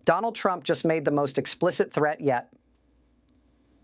Donald Trump just made the most explicit threat yet.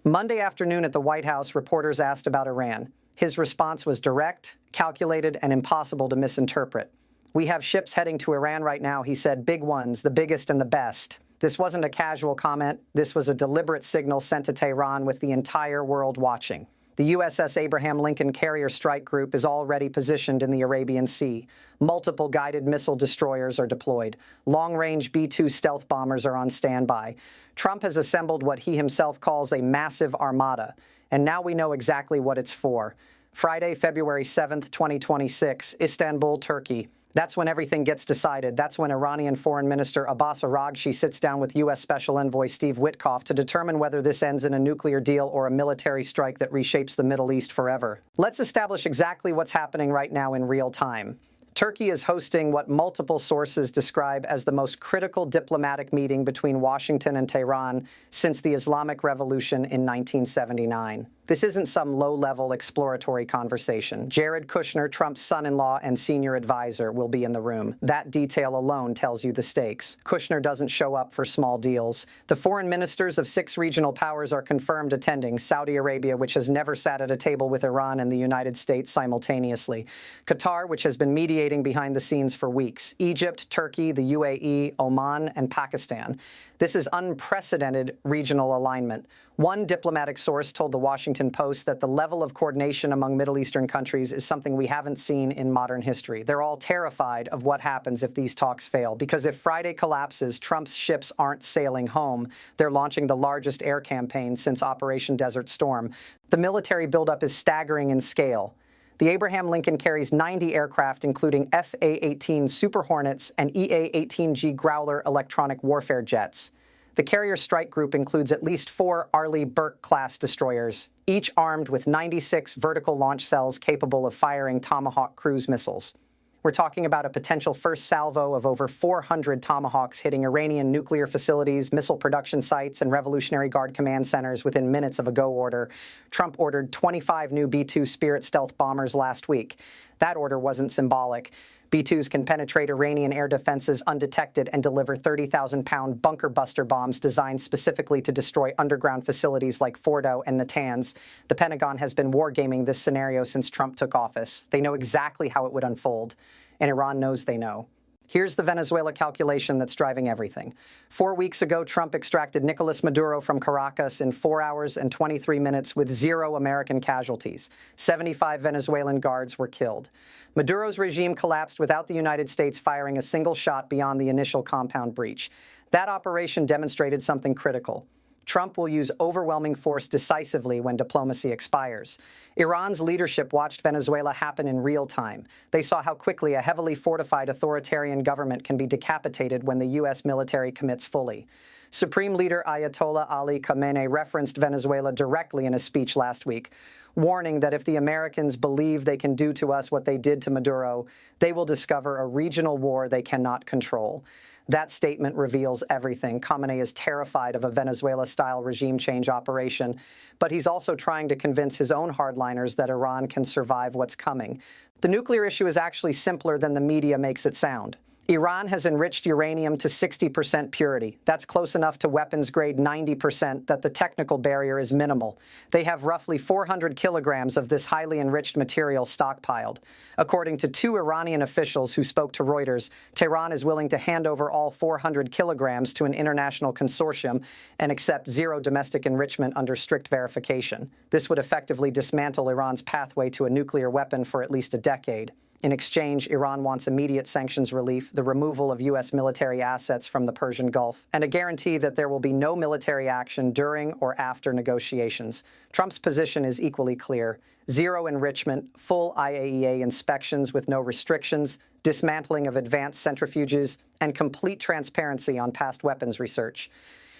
Monday afternoon at the White House, reporters asked about Iran. His response was direct, calculated, and impossible to misinterpret. "We have ships heading to Iran right now," he said, "big ones, the biggest and the best." This wasn't a casual comment. This was a deliberate signal sent to Tehran with the entire world watching. The USS Abraham Lincoln Carrier Strike Group is already positioned in the Arabian Sea. Multiple guided missile destroyers are deployed. Long-range B-2 stealth bombers are on standby. Trump has assembled what he himself calls a massive armada, and now we know exactly what it's for. Friday, February 7th, 2026, Istanbul, Turkey. That's when everything gets decided. That's when Iranian Foreign Minister Abbas Araghchi sits down with U.S. Special Envoy Steve Witkoff to determine whether this ends in a nuclear deal or a military strike that reshapes the Middle East forever. Let's establish exactly what's happening right now in real time. Turkey is hosting what multiple sources describe as the most critical diplomatic meeting between Washington and Tehran since the Islamic Revolution in 1979. This isn't some low-level exploratory conversation. Jared Kushner, Trump's son-in-law and senior advisor, will be in the room. That detail alone tells you the stakes. Kushner doesn't show up for small deals. The foreign ministers of 6 regional powers are confirmed attending. Saudi Arabia, which has never sat at a table with Iran and the United States simultaneously. Qatar, which has been mediating behind the scenes for weeks. Egypt, Turkey, the UAE, Oman, and Pakistan. This is unprecedented regional alignment. One diplomatic source told the Washington Post that the level of coordination among Middle Eastern countries is something we haven't seen in modern history. They're all terrified of what happens if these talks fail, because if Friday collapses, Trump's ships aren't sailing home. They're launching the largest air campaign since Operation Desert Storm. The military buildup is staggering in scale. The Abraham Lincoln carries 90 aircraft, including FA-18 Super Hornets and EA-18G Growler electronic warfare jets. The Carrier Strike Group includes at least 4 Arleigh Burke-class destroyers, each armed with 96 vertical launch cells capable of firing Tomahawk cruise missiles. We're talking about a potential first salvo of over 400 Tomahawks hitting Iranian nuclear facilities, missile production sites, and Revolutionary Guard command centers within minutes of a go order. Trump ordered 25 new B-2 Spirit stealth bombers last week. That order wasn't symbolic. B-2s can penetrate Iranian air defenses undetected and deliver 30,000-pound bunker buster bombs designed specifically to destroy underground facilities like Fordo and Natanz. The Pentagon has been wargaming this scenario since Trump took office. They know exactly how it would unfold, and Iran knows they know. Here's the Venezuela calculation that's driving everything. 4 weeks ago, Trump extracted Nicolas Maduro from Caracas in 4 hours and 23 minutes with 0 American casualties. 75 Venezuelan guards were killed. Maduro's regime collapsed without the United States firing a single shot beyond the initial compound breach. That operation demonstrated something critical. Trump will use overwhelming force decisively when diplomacy expires. Iran's leadership watched Venezuela happen in real time. They saw how quickly a heavily fortified authoritarian government can be decapitated when the U.S. military commits fully. Supreme Leader Ayatollah Ali Khamenei referenced Venezuela directly in a speech last week, warning that if the Americans believe they can do to us what they did to Maduro, they will discover a regional war they cannot control. That statement reveals everything. Khamenei is terrified of a Venezuela-style regime change operation, but he's also trying to convince his own hardliners that Iran can survive what's coming. The nuclear issue is actually simpler than the media makes it sound. Iran has enriched uranium to 60% purity. That's close enough to weapons-grade 90% that the technical barrier is minimal. They have roughly 400 kilograms of this highly enriched material stockpiled. According to 2 Iranian officials who spoke to Reuters, Tehran is willing to hand over all 400 kilograms to an international consortium and accept 0 domestic enrichment under strict verification. This would effectively dismantle Iran's pathway to a nuclear weapon for at least a decade. In exchange, Iran wants immediate sanctions relief, the removal of U.S. military assets from the Persian Gulf, and a guarantee that there will be no military action during or after negotiations. Trump's position is equally clear. 0 enrichment, full IAEA inspections with no restrictions, dismantling of advanced centrifuges, and complete transparency on past weapons research.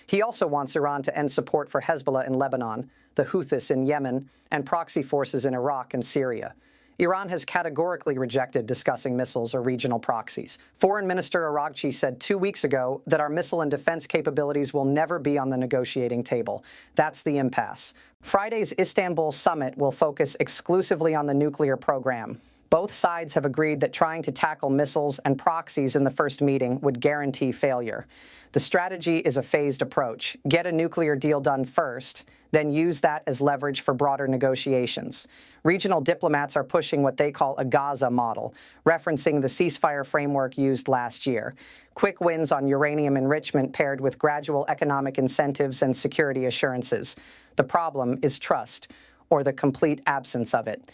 He also wants Iran to end support for Hezbollah in Lebanon, the Houthis in Yemen, and proxy forces in Iraq and Syria. Iran has categorically rejected discussing missiles or regional proxies. Foreign Minister Araghchi said 2 weeks ago that our missile and defense capabilities will never be on the negotiating table. That's the impasse. Friday's Istanbul summit will focus exclusively on the nuclear program. Both sides have agreed that trying to tackle missiles and proxies in the first meeting would guarantee failure. The strategy is a phased approach. Get a nuclear deal done first, then use that as leverage for broader negotiations. Regional diplomats are pushing what they call a Gaza model, referencing the ceasefire framework used last year. Quick wins on uranium enrichment paired with gradual economic incentives and security assurances. The problem is trust, or the complete absence of it.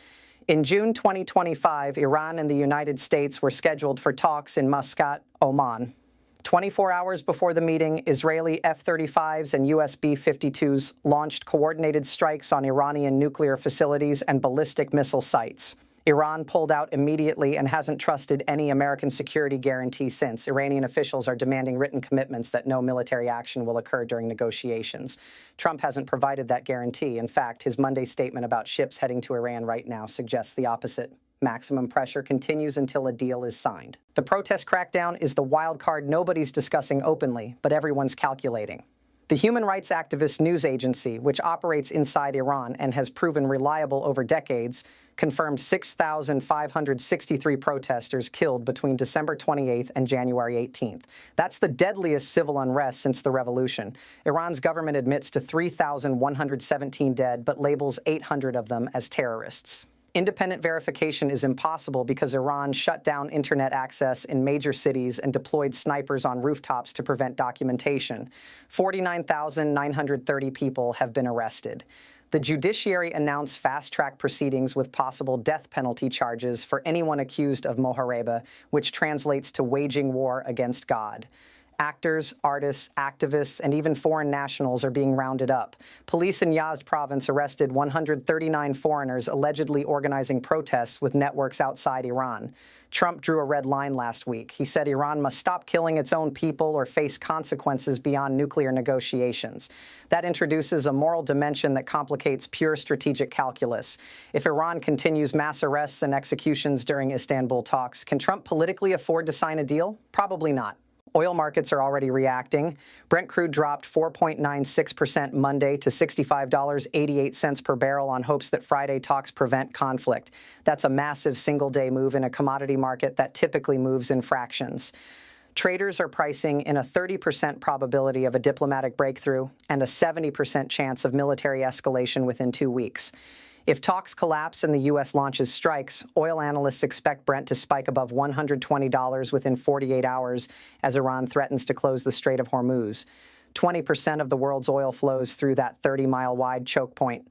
In June 2025, Iran and the United States were scheduled for talks in Muscat, Oman. 24 hours before the meeting, Israeli F-35s and US B-52s launched coordinated strikes on Iranian nuclear facilities and ballistic missile sites. Iran pulled out immediately and hasn't trusted any American security guarantee since. Iranian officials are demanding written commitments that no military action will occur during negotiations. Trump hasn't provided that guarantee. In fact, his Monday statement about ships heading to Iran right now suggests the opposite. Maximum pressure continues until a deal is signed. The protest crackdown is the wild card nobody's discussing openly, but everyone's calculating. The human rights activist news agency, which operates inside Iran and has proven reliable over decades, confirmed 6,563 protesters killed between December 28th and January 18th. That's the deadliest civil unrest since the revolution. Iran's government admits to 3,117 dead, but labels 800 of them as terrorists. Independent verification is impossible because Iran shut down internet access in major cities and deployed snipers on rooftops to prevent documentation. 49,930 people have been arrested. The judiciary announced fast-track proceedings with possible death penalty charges for anyone accused of mohareba, which translates to waging war against God. Actors, artists, activists, and even foreign nationals are being rounded up. Police in Yazd province arrested 139 foreigners allegedly organizing protests with networks outside Iran. Trump drew a red line last week. He said Iran must stop killing its own people or face consequences beyond nuclear negotiations. That introduces a moral dimension that complicates pure strategic calculus. If Iran continues mass arrests and executions during Istanbul talks, can Trump politically afford to sign a deal? Probably not. Oil markets are already reacting. Brent crude dropped 4.96% Monday to $65.88 per barrel on hopes that Friday talks prevent conflict. That's a massive single-day move in a commodity market that typically moves in fractions. Traders are pricing in a 30% probability of a diplomatic breakthrough and a 70% chance of military escalation within 2 weeks. If talks collapse and the U.S. launches strikes, oil analysts expect Brent to spike above $120 within 48 hours as Iran threatens to close the Strait of Hormuz. 20% of the world's oil flows through that 30-mile-wide choke point.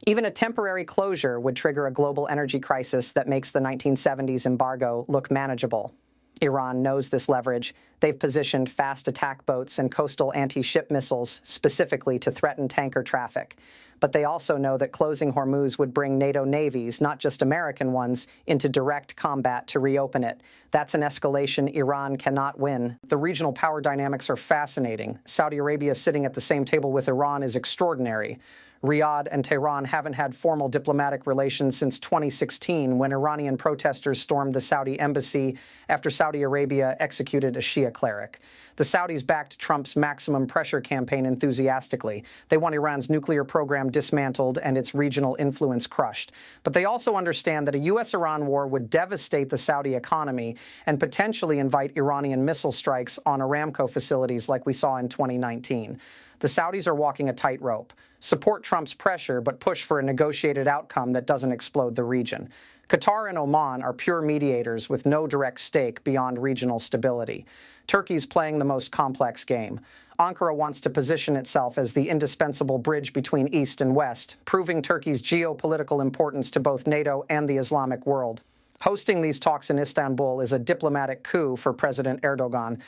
Even a temporary closure would trigger a global energy crisis that makes the 1970s embargo look manageable. Iran knows this leverage. They've positioned fast attack boats and coastal anti-ship missiles specifically to threaten tanker traffic. But they also know that closing Hormuz would bring NATO navies, not just American ones, into direct combat to reopen it. That's an escalation Iran cannot win. The regional power dynamics are fascinating. Saudi Arabia sitting at the same table with Iran is extraordinary. Riyadh and Tehran haven't had formal diplomatic relations since 2016, when Iranian protesters stormed the Saudi embassy after Saudi Arabia executed a Shia cleric. The Saudis backed Trump's maximum pressure campaign enthusiastically. They want Iran's nuclear program dismantled and its regional influence crushed. But they also understand that a U.S.-Iran war would devastate the Saudi economy and potentially invite Iranian missile strikes on Aramco facilities like we saw in 2019. The Saudis are walking a tightrope. Support Trump's pressure, but push for a negotiated outcome that doesn't explode the region. Qatar and Oman are pure mediators with no direct stake beyond regional stability. Turkey's playing the most complex game. Ankara wants to position itself as the indispensable bridge between East and West, proving Turkey's geopolitical importance to both NATO and the Islamic world. Hosting these talks in Istanbul is a diplomatic coup for President Erdogan.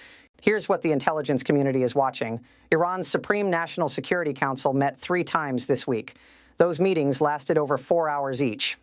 Here's what the intelligence community is watching. Iran's Supreme National Security Council met 3 times this week. Those meetings lasted over 4 hours each.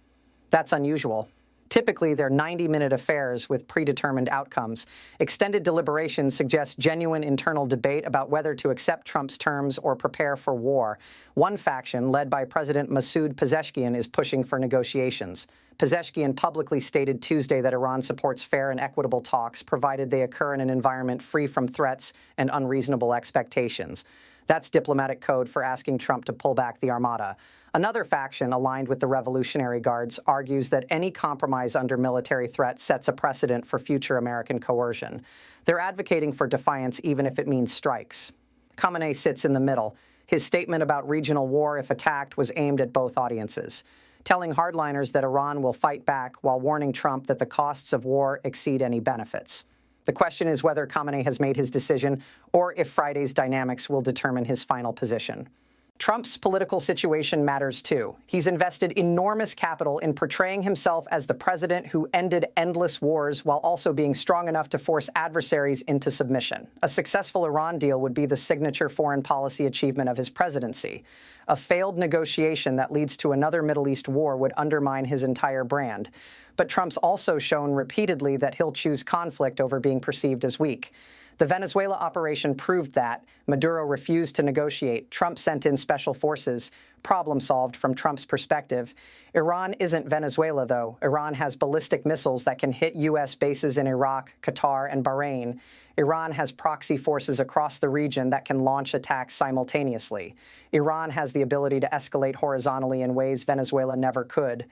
That's unusual. Typically, they're 90-minute affairs with predetermined outcomes. Extended deliberations suggest genuine internal debate about whether to accept Trump's terms or prepare for war. One faction, led by President Masoud Pezeshkian, is pushing for negotiations. Pezeshkian publicly stated Tuesday that Iran supports fair and equitable talks, provided they occur in an environment free from threats and unreasonable expectations. That's diplomatic code for asking Trump to pull back the armada. Another faction, aligned with the Revolutionary Guards, argues that any compromise under military threat sets a precedent for future American coercion. They're advocating for defiance even if it means strikes. Khamenei sits in the middle. His statement about regional war, if attacked, was aimed at both audiences, telling hardliners that Iran will fight back while warning Trump that the costs of war exceed any benefits. The question is whether Khamenei has made his decision or if Friday's dynamics will determine his final position. Trump's political situation matters too. He's invested enormous capital in portraying himself as the president who ended endless wars while also being strong enough to force adversaries into submission. A successful Iran deal would be the signature foreign policy achievement of his presidency. A failed negotiation that leads to another Middle East war would undermine his entire brand. But Trump's also shown repeatedly that he'll choose conflict over being perceived as weak. The Venezuela operation proved that. Maduro refused to negotiate. Trump sent in special forces. Problem solved from Trump's perspective. Iran isn't Venezuela, though. Iran has ballistic missiles that can hit U.S. bases in Iraq, Qatar, and Bahrain. Iran has proxy forces across the region that can launch attacks simultaneously. Iran has the ability to escalate horizontally in ways Venezuela never could.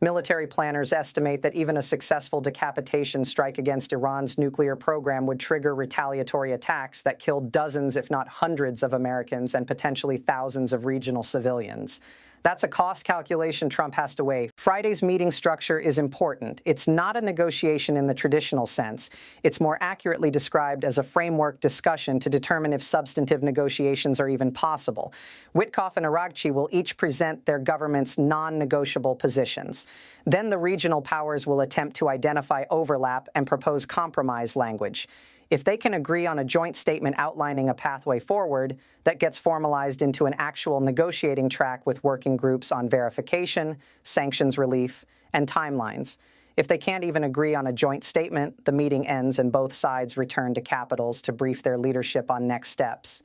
Military planners estimate that even a successful decapitation strike against Iran's nuclear program would trigger retaliatory attacks that killed dozens, if not hundreds, of Americans and potentially thousands of regional civilians. That's a cost calculation Trump has to weigh. Friday's meeting structure is important. It's not a negotiation in the traditional sense. It's more accurately described as a framework discussion to determine if substantive negotiations are even possible. Witkoff and Aragchi will each present their government's non-negotiable positions. Then the regional powers will attempt to identify overlap and propose compromise language. If they can agree on a joint statement outlining a pathway forward that gets formalized into an actual negotiating track with working groups on verification, sanctions relief, and timelines. If they can't even agree on a joint statement, the meeting ends and both sides return to capitals to brief their leadership on next steps.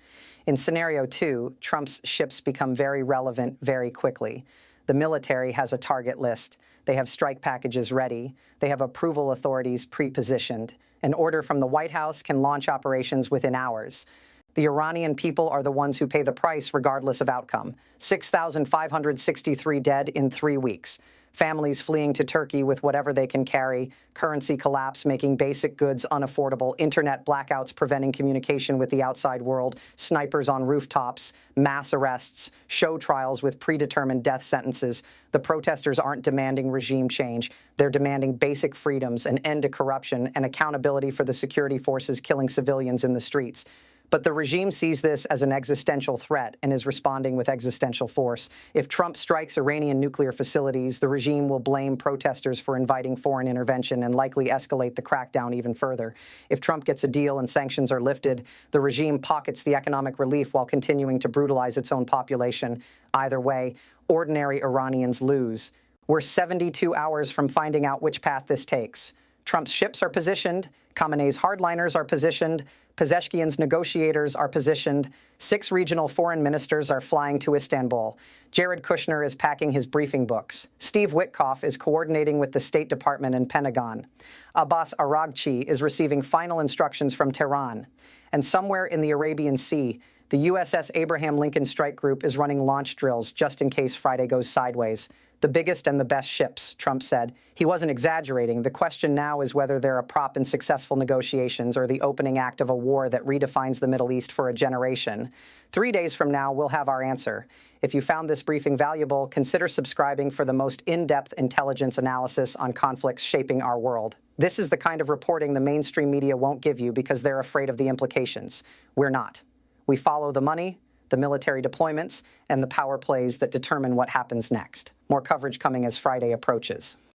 In scenario 2, Trump's ships become very relevant very quickly. The military has a target list. They have strike packages ready. They have approval authorities pre-positioned. An order from the White House can launch operations within hours. The Iranian people are the ones who pay the price regardless of outcome. 6,563 dead in 3 weeks. Families fleeing to Turkey with whatever they can carry, currency collapse making basic goods unaffordable, internet blackouts preventing communication with the outside world, snipers on rooftops, mass arrests, show trials with predetermined death sentences. The protesters aren't demanding regime change. They're demanding basic freedoms, an end to corruption, and accountability for the security forces killing civilians in the streets. But the regime sees this as an existential threat and is responding with existential force. If Trump strikes Iranian nuclear facilities, the regime will blame protesters for inviting foreign intervention and likely escalate the crackdown even further. If Trump gets a deal and sanctions are lifted, the regime pockets the economic relief while continuing to brutalize its own population. Either way, ordinary Iranians lose. We're 72 hours from finding out which path this takes. Trump's ships are positioned, Khamenei's hardliners are positioned, Pezeshkian's negotiators are positioned, 6 regional foreign ministers are flying to Istanbul. Jared Kushner is packing his briefing books. Steve Witkoff is coordinating with the State Department and Pentagon. Abbas Aragchi is receiving final instructions from Tehran. And somewhere in the Arabian Sea, the USS Abraham Lincoln Strike Group is running launch drills just in case Friday goes sideways. The biggest and the best ships, Trump said. He wasn't exaggerating. The question now is whether they're a prop in successful negotiations or the opening act of a war that redefines the Middle East for a generation. 3 days from now, we'll have our answer. If you found this briefing valuable, consider subscribing for the most in-depth intelligence analysis on conflicts shaping our world. This is the kind of reporting the mainstream media won't give you because they're afraid of the implications. We're not. We follow the money, the military deployments, and the power plays that determine what happens next. More coverage coming as Friday approaches.